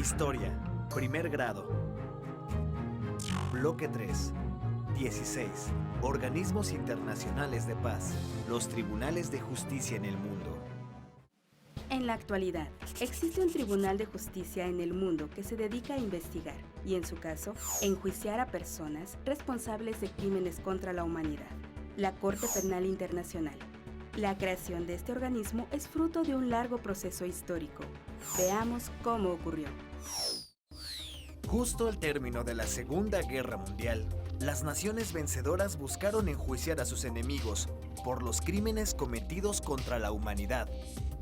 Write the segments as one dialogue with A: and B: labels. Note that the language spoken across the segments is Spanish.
A: Historia, primer grado. Bloque 3. 16. Organismos internacionales de paz. Los tribunales de justicia en el mundo.
B: En la actualidad, existe un tribunal de justicia en el mundo que se dedica a investigar y, en su caso, enjuiciar a personas responsables de crímenes contra la humanidad. La Corte Penal Internacional. La creación de este organismo es fruto de un largo proceso histórico. Veamos cómo ocurrió.
A: Justo al término de la Segunda Guerra Mundial, las naciones vencedoras buscaron enjuiciar a sus enemigos por los crímenes cometidos contra la humanidad.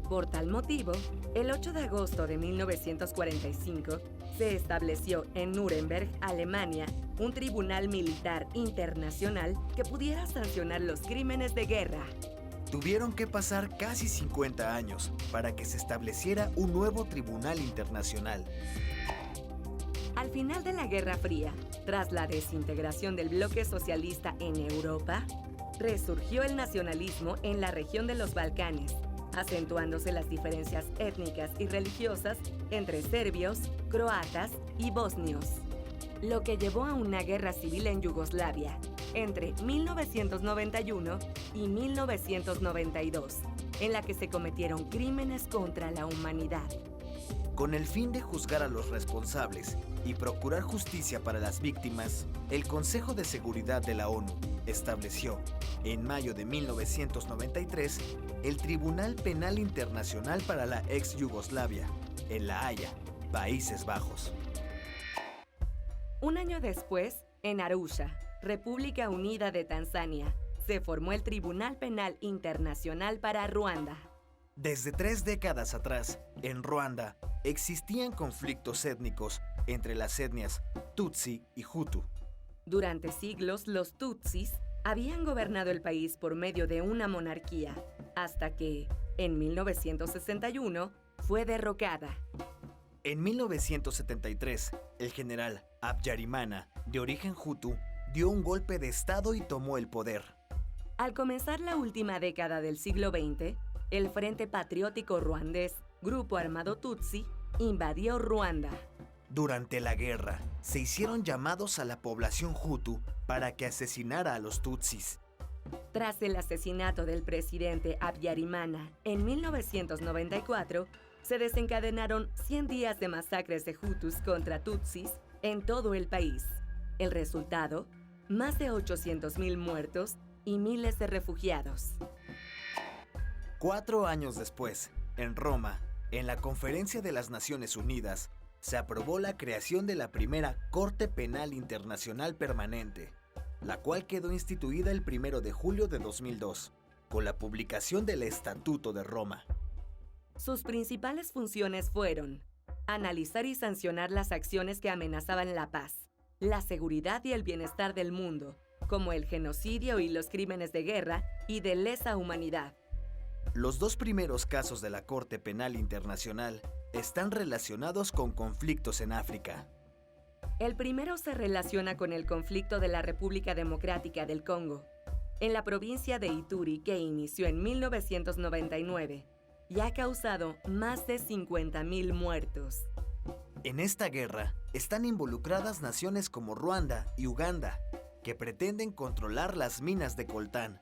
C: Por tal motivo, el 8 de agosto de 1945 se estableció en Nuremberg, Alemania, un tribunal militar internacional que pudiera sancionar los crímenes de guerra.
A: Tuvieron que pasar casi 50 años para que se estableciera un nuevo tribunal internacional.
C: Al final de la Guerra Fría, tras la desintegración del bloque socialista en Europa, resurgió el nacionalismo en la región de los Balcanes, acentuándose las diferencias étnicas y religiosas entre serbios, croatas y bosnios, lo que llevó a una guerra civil en Yugoslavia entre 1991 y 1992, en la que se cometieron crímenes contra la humanidad.
A: Con el fin de juzgar a los responsables y procurar justicia para las víctimas, el Consejo de Seguridad de la ONU estableció, en mayo de 1993, el Tribunal Penal Internacional para la ex Yugoslavia, en La Haya, Países Bajos.
C: Un año después, en Arusha, República Unida de Tanzania, se formó el Tribunal Penal Internacional para Ruanda.
A: Desde 3 décadas atrás, en Ruanda, existían conflictos étnicos entre las etnias Tutsi y Hutu.
C: Durante siglos, los Tutsis habían gobernado el país por medio de una monarquía, hasta que, en 1961, fue derrocada.
A: En 1973, el general Habyarimana, de origen Hutu, dio un golpe de estado y tomó el poder.
C: Al comenzar la última década del siglo XX, el Frente Patriótico Ruandés, grupo armado Tutsi, invadió Ruanda.
A: Durante la guerra, se hicieron llamados a la población Hutu para que asesinara a los Tutsis.
C: Tras el asesinato del presidente Habyarimana en 1994, se desencadenaron 100 días de masacres de Hutus contra Tutsis en todo el país. El resultado, más de 800,000 muertos y miles de refugiados.
A: 4 años después, en Roma, en la Conferencia de las Naciones Unidas, se aprobó la creación de la primera Corte Penal Internacional Permanente, la cual quedó instituida el 1 de julio de 2002, con la publicación del Estatuto de Roma.
C: Sus principales funciones fueron analizar y sancionar las acciones que amenazaban la paz, la seguridad y el bienestar del mundo, como el genocidio y los crímenes de guerra y de lesa humanidad.
A: Los 2 primeros casos de la Corte Penal Internacional están relacionados con conflictos en África.
C: El primero se relaciona con el conflicto de la República Democrática del Congo, en la provincia de Ituri, que inició en 1999 y ha causado más de 50,000 muertos.
A: En esta guerra están involucradas naciones como Ruanda y Uganda, que pretenden controlar las minas de coltán,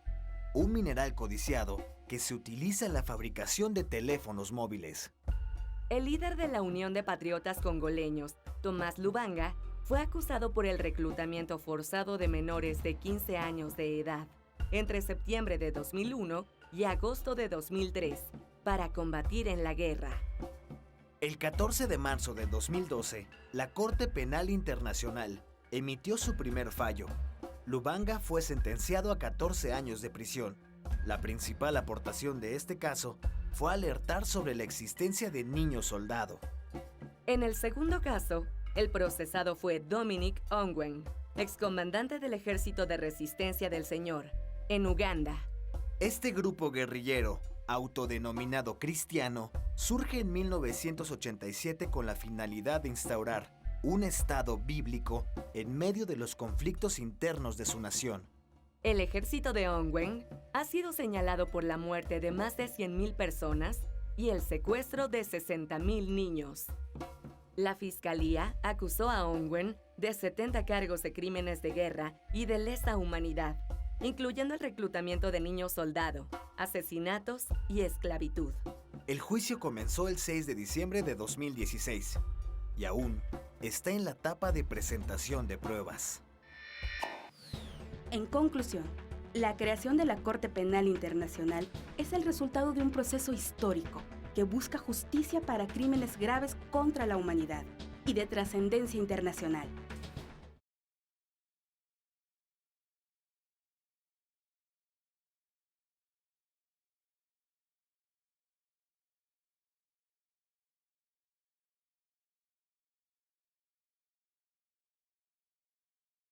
A: un mineral codiciado que se utiliza en la fabricación de teléfonos móviles.
C: El líder de la Unión de Patriotas Congoleños, Tomás Lubanga, fue acusado por el reclutamiento forzado de menores de 15 años de edad entre septiembre de 2001 y agosto de 2003 para combatir en la guerra.
A: El 14 de marzo de 2012, la Corte Penal Internacional emitió su primer fallo. Lubanga fue sentenciado a 14 años de prisión. La principal aportación de este caso fue alertar sobre la existencia de niños soldado.
C: En el segundo caso, el procesado fue Dominic Ongwen, excomandante del Ejército de Resistencia del Señor, en Uganda.
A: Este grupo guerrillero, autodenominado cristiano, surge en 1987 con la finalidad de instaurar un Estado bíblico en medio de los conflictos internos de su nación.
C: El ejército de Ongwen ha sido señalado por la muerte de más de 100,000 personas y el secuestro de 60,000 niños. La fiscalía acusó a Ongwen de 70 cargos de crímenes de guerra y de lesa humanidad, incluyendo el reclutamiento de niños soldado, asesinatos y esclavitud.
A: El juicio comenzó el 6 de diciembre de 2016 y aún está en la etapa de presentación de pruebas.
B: En conclusión, la creación de la Corte Penal Internacional es el resultado de un proceso histórico que busca justicia para crímenes graves contra la humanidad y de trascendencia internacional.